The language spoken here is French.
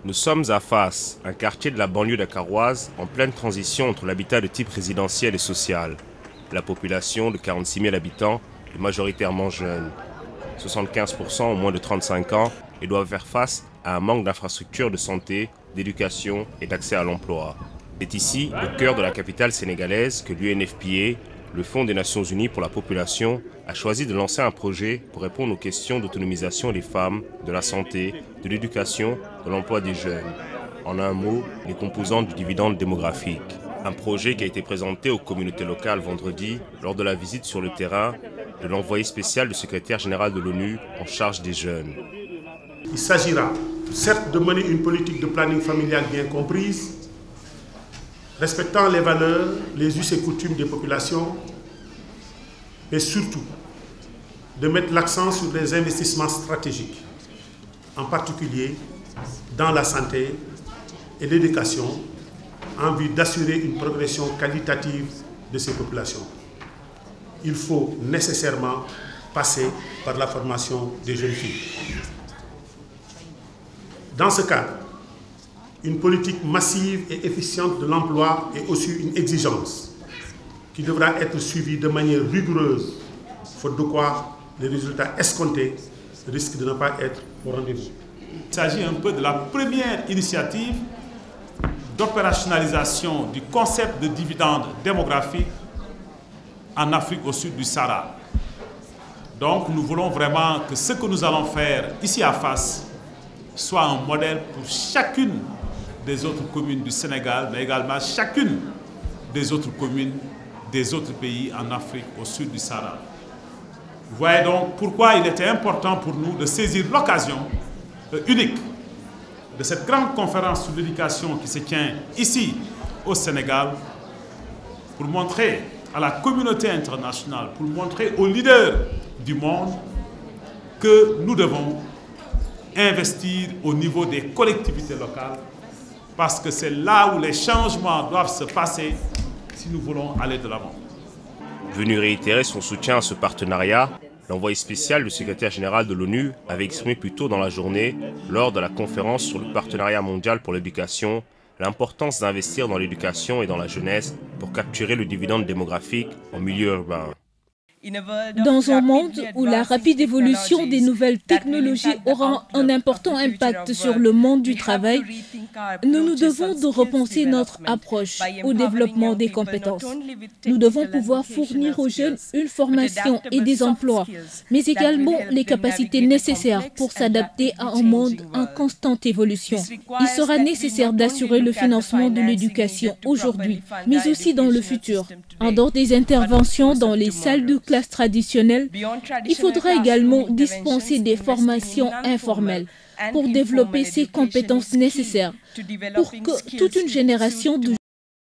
Nous sommes à Fass, un quartier de la banlieue dakaroise en pleine transition entre l'habitat de type résidentiel et social. La population de 46 000 habitants est majoritairement jeune. 75% ont moins de 35 ans et doivent faire face à un manque d'infrastructures de santé, d'éducation et d'accès à l'emploi. C'est ici, au cœur de la capitale sénégalaise, que l'UNFPA, le Fonds des Nations Unies pour la population, a choisi de lancer un projet pour répondre aux questions d'autonomisation des femmes, de la santé, de l'éducation, de l'emploi des jeunes. En un mot, les composantes du dividende démographique. Un projet qui a été présenté aux communautés locales vendredi lors de la visite sur le terrain de l'envoyé spécial du secrétaire général de l'ONU en charge des jeunes. Il s'agira certes de mener une politique de planning familial bien comprise, respectant les valeurs, les us et coutumes des populations, mais surtout de mettre l'accent sur les investissements stratégiques, en particulier dans la santé et l'éducation, en vue d'assurer une progression qualitative de ces populations. Il faut nécessairement passer par la formation des jeunes filles. Dans ce cadre, une politique massive et efficiente de l'emploi est aussi une exigence qui devra être suivie de manière rigoureuse, faute de quoi les résultats escomptés risquent de ne pas être au rendez-vous. Il s'agit un peu de la première initiative d'opérationnalisation du concept de dividende démographique en Afrique au sud du Sahara. Donc nous voulons vraiment que ce que nous allons faire ici à Fass soit un modèle pour chacune des autres communes du Sénégal, mais également chacune des autres communes des autres pays en Afrique au sud du Sahara. Vous voyez donc pourquoi il était important pour nous de saisir l'occasion unique de cette grande conférence sur l'éducation qui se tient ici au Sénégal pour montrer à la communauté internationale, pour montrer aux leaders du monde que nous devons investir au niveau des collectivités locales parce que c'est là où les changements doivent se passer si nous voulons aller de l'avant. Venu réitérer son soutien à ce partenariat, l'envoyé spécial du secrétaire général de l'ONU avait exprimé plus tôt dans la journée, lors de la conférence sur le partenariat mondial pour l'éducation, l'importance d'investir dans l'éducation et dans la jeunesse pour capturer le dividende démographique en milieu urbain. Dans un monde où la rapide évolution des nouvelles technologies aura un important impact sur le monde du travail, nous devons de repenser notre approche au développement des compétences. Nous devons pouvoir fournir aux jeunes une formation et des emplois, mais également les capacités nécessaires pour s'adapter à un monde en constante évolution. Il sera nécessaire d'assurer le financement de l'éducation aujourd'hui, mais aussi dans le futur. En dehors des interventions dans les salles de classe traditionnelles, il faudra également dispenser des formations informelles pour développer ces compétences nécessaires pour que toute une génération de